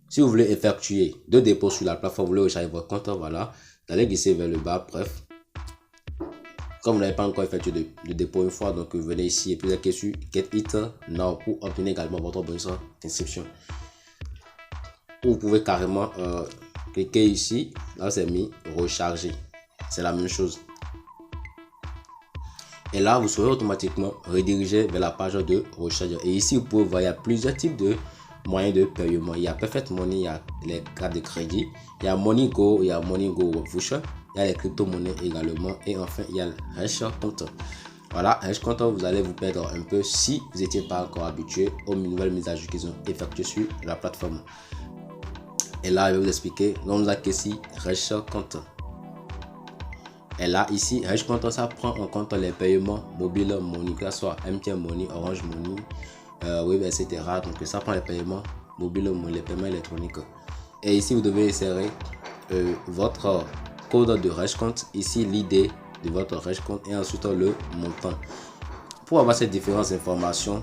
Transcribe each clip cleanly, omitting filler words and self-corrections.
Si vous voulez effectuer 2 dépôts sur la plateforme, vous voulez recharger votre compte, voilà, vous allez glisser vers le bas, bref. Comme vous n'avez pas encore effectué de dépôt une fois, donc vous venez ici et puis vous cliquez sur Get It Now pour obtenir également votre bonus d'inscription. Vous pouvez carrément cliquer ici, là c'est mis recharger, c'est la même chose. Et là, vous serez automatiquement redirigé vers la page de recharge. Et ici, vous pouvez voir, il y a plusieurs types de moyens de paiement. Il y a Perfect Money, il y a les cartes de crédit, il y a MoneyGo, il y a MoneyGo Voucher, il y a les crypto-monnaies également. Et enfin, il y a le Hash Compte. Voilà, Hash Compte, vous allez vous perdre un peu si vous n'étiez pas encore habitué aux nouvelles mises à jour qu'ils ont effectuées sur la plateforme. Et là, je vais vous expliquer. Donc, nous avons ici Hash Compte. Et là, ici, Hash Compte, ça prend en compte les paiements mobiles Money, que ce soit MTN Money, Orange Money, Web, etc. Donc, ça prend les paiements mobiles, les paiements électroniques. Et ici, vous devez insérer votre code de Hash Compte, ici l'idée de votre Hash Compte et ensuite le montant. Pour avoir ces différentes informations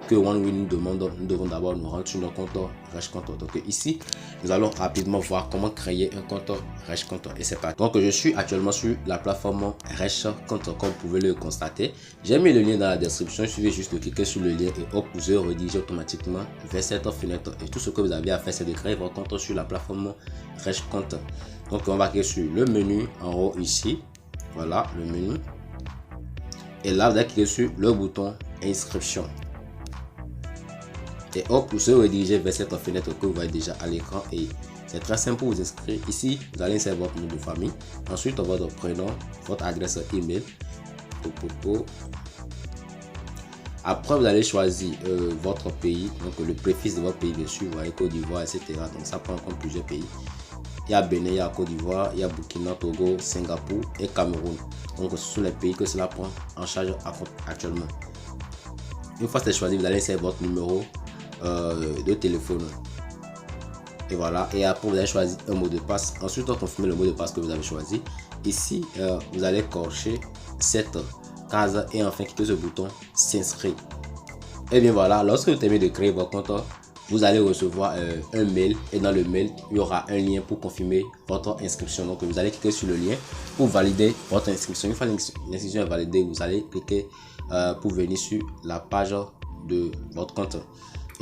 que OneWin nous demande, nous devons d'abord nous rendre sur notre compte Hash Compte. Donc ici, nous allons rapidement voir comment créer un compte Hash Compte et c'est parti. Donc je suis actuellement sur la plateforme Hash Compte comme vous pouvez le constater. J'ai mis le lien dans la description, il suffit juste de cliquer sur le lien et hop, vous serez redirigé automatiquement vers cette fenêtre. Et tout ce que vous avez à faire, c'est de créer votre compte sur la plateforme Hash Compte. Donc on va cliquer sur le menu en haut ici. Voilà le menu. Et là, vous allez cliquer sur le bouton inscription. Et hop, vous serez redirigé vers cette fenêtre que vous voyez déjà à l'écran. Et c'est très simple pour vous inscrire. Ici, vous allez insérer votre nom de famille. Ensuite, votre prénom, votre adresse email. Après, vous allez choisir votre pays. Donc, le préfixe de votre pays, bien sûr. Vous voyez Côte d'Ivoire, etc. Donc, ça prend en compte plusieurs pays. Il y a Bénin, il y a Côte d'Ivoire, il y a Burkina, Togo, Singapour et Cameroun. Donc, ce sont les pays que cela prend en charge actuellement. Une fois que c'est choisi, vous allez insérer votre numéro de téléphone. Et voilà. Et après, vous allez choisir un mot de passe. Ensuite, confirmez le mot de passe que vous avez choisi. Ici, vous allez cocher cette case et enfin cliquez sur le bouton s'inscrire. Et bien voilà, lorsque vous terminez de créer votre compte, vous allez recevoir un mail et dans le mail, il y aura un lien pour confirmer votre inscription. Donc, vous allez cliquer sur le lien pour valider votre inscription. Une fois l'inscription est validée, vous allez cliquer pour venir sur la page de votre compte.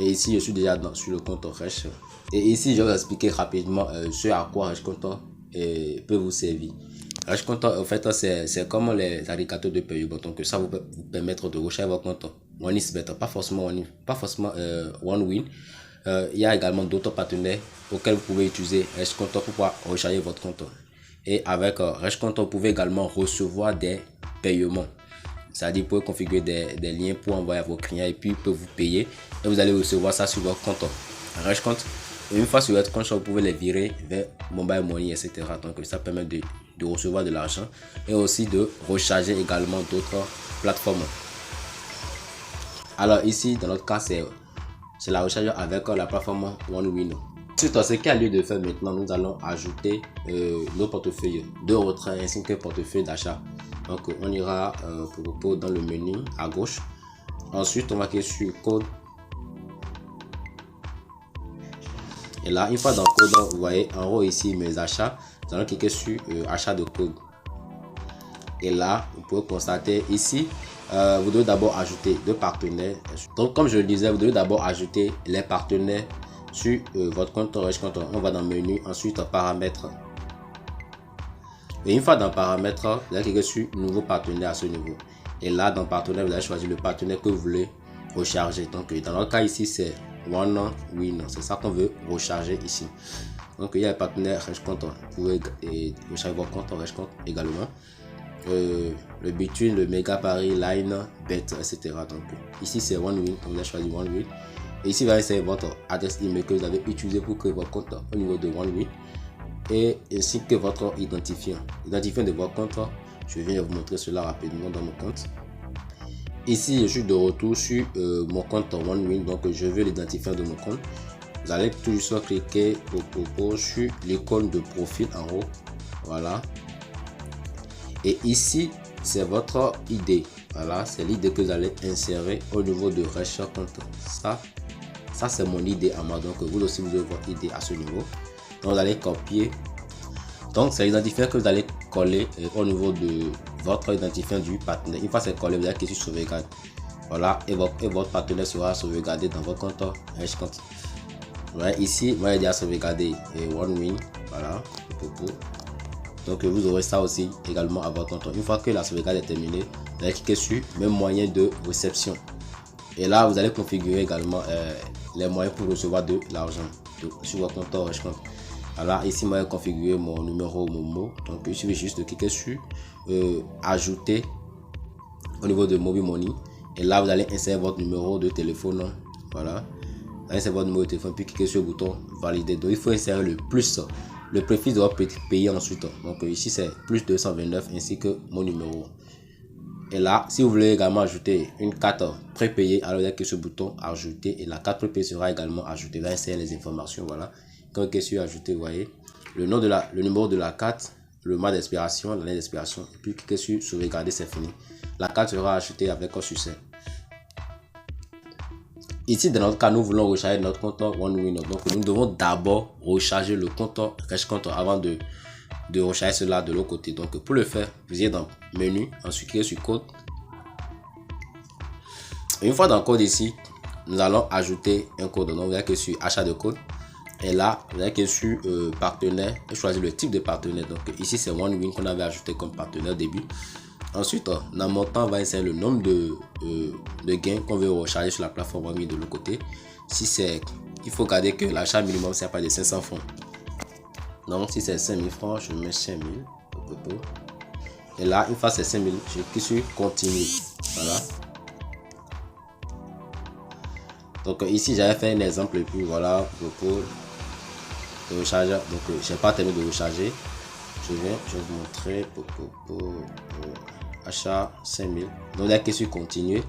Et ici, je suis déjà sur le compte Hash. Et ici, je vais vous expliquer rapidement ce à quoi Hash Compte peut vous servir. Hash Compte, en fait, c'est comme les agrégateurs de paiement. Donc, ça vous permettre de recharger votre compte OneXBet, pas forcément OneWin. Il y a également d'autres partenaires auxquels vous pouvez utiliser Hash Compte pour pouvoir recharger votre compte. Et avec Hash Compte, vous pouvez également recevoir des paiements. C'est-à-dire, vous pouvez configurer des liens pour envoyer à vos clients et puis ils peuvent vous payer. Et vous allez recevoir ça sur votre compte Hash Compte. Et une fois sur votre compte, vous pouvez les virer vers Mobile Money, etc. Donc, ça permet de recevoir de l'argent et aussi de recharger également d'autres plateformes. Alors, ici, dans notre cas, c'est la recharge avec la plateforme OneWin. Ensuite, ce qu'il y a lieu de faire maintenant, nous allons ajouter nos portefeuilles de retrait ainsi que portefeuille d'achat. Donc, on ira dans le menu à gauche. Ensuite, on va cliquer sur code. Et là, une fois dans le code, vous voyez en haut ici mes achats. Nous allons cliquer sur achat de code. Et là, vous pouvez constater ici, vous devez d'abord ajouter deux partenaires. Donc, comme je le disais, vous devez d'abord ajouter les partenaires sur votre compte Hash Compte. On va dans le menu, ensuite paramètres. Et une fois dans paramètres, vous allez cliquer sur nouveau partenaire à ce niveau. Et là, dans partenaire, vous allez choisir le partenaire que vous voulez recharger. Donc, dans notre cas ici, c'est OneWin. C'est ça qu'on veut recharger ici. Donc, il y a les partenaires Hash Compte. Vous pouvez recharger votre compte Hash Compte également. Le Between, le Mega Paris, Line, Bet, etc. Donc, ici, c'est OneWin. On a choisi OneWin. Et ici, vous allez insérer votre adresse email que vous avez utilisé pour créer votre compte au niveau de OneWin. Et ainsi que votre identifiant de votre compte. Je viens de vous montrer cela rapidement dans mon compte. Ici, je suis de retour sur mon compte OneWin, donc je veux l'identifiant de mon compte. Vous allez toujours cliquer sur l'icône de profil en haut. Voilà. Et ici, c'est votre ID. Voilà, c'est l'ID que vous allez insérer au niveau de Hash Compte. Ça, ça c'est mon ID à moi, donc vous aussi vous avez votre ID à ce niveau. Donc vous allez copier, donc c'est l'identifiant que vous allez coller au niveau de votre identifiant du partenaire. Une fois c'est collé, vous allez cliquer sur sauvegarde, voilà, et votre partenaire sera sauvegardé dans votre compte HashConto. Ouais, ici moi j'ai déjà sauvegardé OneWin, voilà. Donc vous aurez ça aussi également à votre compte. Une fois que la sauvegarde est terminée, vous allez cliquer sur même moyen de réception, et là vous allez configurer également les moyens pour recevoir de l'argent sur votre compte HashConto. Alors ici moi j'ai configuré mon numéro Momo, donc il suffit juste de cliquer sur ajouter au niveau de Mobile Money, et là vous allez insérer votre numéro de téléphone, voilà, vous allez insérer votre numéro de téléphone puis cliquer sur le bouton valider. Donc il faut insérer le plus, le préfixe de votre pays ensuite, donc ici c'est plus 229 ainsi que mon numéro. Et là si vous voulez également ajouter une carte prépayée, alors vous allez cliquer sur le bouton ajouter et la carte prépayée sera également ajoutée. Là insérer les informations, voilà. Quand vous cliquez sur ajouter, vous voyez le nom de le numéro de la carte, le mois d'expiration, l'année d'expiration, et puis cliquez sur sauvegarder, c'est fini. La carte sera ajoutée avec un succès. Ici dans notre cas nous voulons recharger notre compte OneWin, donc nous devons d'abord recharger le compte HashConto avant de recharger cela de l'autre côté. Donc pour le faire, vous allez dans menu, ensuite cliquez sur code. Et une fois dans le code ici, nous allons ajouter un code. Donc vous allez cliquer sur achat de code. Et là, vous allez cliquer sur partenaire et choisir le type de partenaire. Donc ici, c'est OneWin qu'on avait ajouté comme partenaire au début. Ensuite, dans mon temps, on va insérer le nombre de gains qu'on veut recharger sur la plateforme OneWin de l'autre côté. Si c'est, il faut garder que l'achat minimum, c'est pas de 500 francs. Donc si c'est 5000 francs, je mets 5000. Et là, une fois c'est 5000, je clique sur continuer. Voilà. Donc ici, j'avais fait un exemple et puis voilà, pour de recharger. Donc j'ai pas terminé de recharger, je vais vous montrer pour achat 5000. Donc là, cliquez sur continuer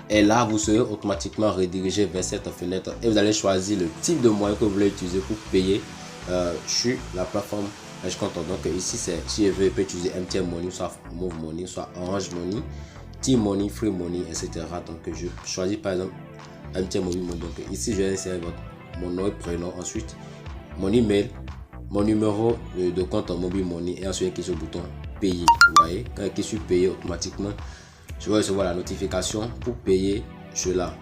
et là vous serez automatiquement redirigé vers cette fenêtre et vous allez choisir le type de moyen que vous voulez utiliser pour payer sur la plateforme HashConto. Donc ici c'est, si je veux, je peux utiliser MTN Money, soit Move Money, soit Orange Money, T-Money, Free Money, etc. Donc je choisis par exemple MTN Money. Donc ici je vais insérer mon nom et prénom, ensuite mon email, mon numéro de compte en Mobile Money et ensuite cliquez sur le bouton payer. Vous voyez, quand je clique sur payer, automatiquement je vais recevoir la notification pour payer cela.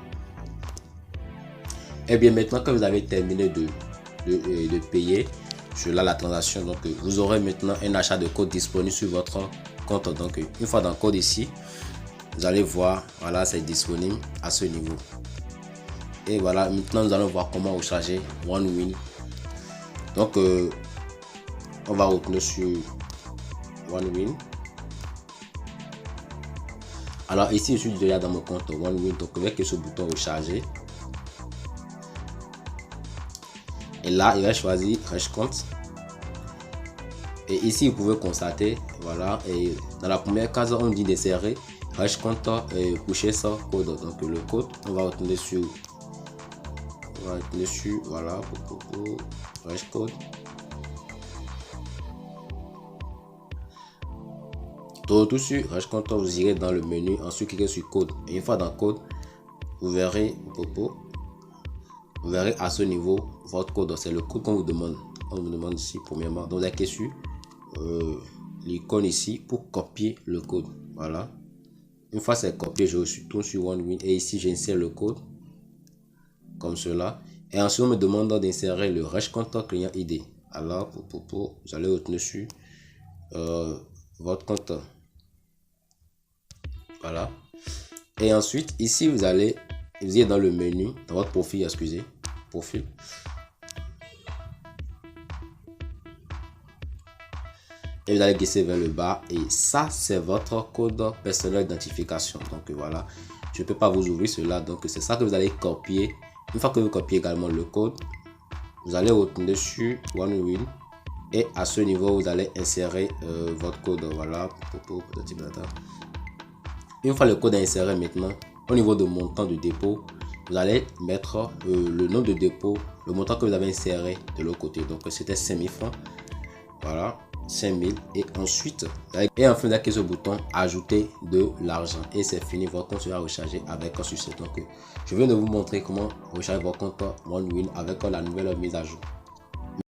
Et bien maintenant que vous avez terminé de payer cela, la transaction, donc vous aurez maintenant un achat de code disponible sur votre compte. Donc une fois dans le code ici, vous allez voir, voilà, c'est disponible à ce niveau. Et voilà, maintenant nous allons voir comment recharger OneWin. Donc on va retourner sur OneWin. Alors ici je suis déjà dans mon compte OneWin, donc avec ce bouton recharger. Et là il va choisir HashConto. Et ici vous pouvez constater, voilà, et dans la première case on dit d'insérer HashConto et coucher ça code. Donc le code, on va retourner sur voilà, HashConto. Tout sur HashConto, vous irez dans le menu, ensuite cliquez sur code. Et une fois dans code, vous verrez à ce niveau votre code. C'est le code qu'on vous demande. On vous demande ici premièrement. Donc vous allez cliquer sur l'icône ici pour copier le code. Voilà. Une fois c'est copié, je retourne sur OneWin et ici j'insère le code comme cela. Et ensuite on me demande d'insérer le HashConto client ID. Alors vous allez retourner sur votre compte. Voilà. Et ensuite ici vous êtes dans le menu, dans votre profil, excusez, profil. Et vous allez glisser vers le bas et ça c'est votre code personnel d'identification. Donc voilà, je ne peux pas vous ouvrir cela, donc c'est ça que vous allez copier. Une fois que vous copiez également le code, vous allez retourner sur OneWin et à ce niveau vous allez insérer votre code. Voilà. Une fois le code est inséré, maintenant au niveau de montant de dépôt, vous allez mettre le nom de dépôt, le montant que vous avez inséré de l'autre côté. Donc c'était 5000 francs. Voilà. 5000 et ensuite et enfin cliquez sur ce bouton ajouter de l'argent et c'est fini, votre compte sera rechargé avec succès. Donc je viens de vous montrer comment recharger votre compte OneWin avec la nouvelle mise à jour.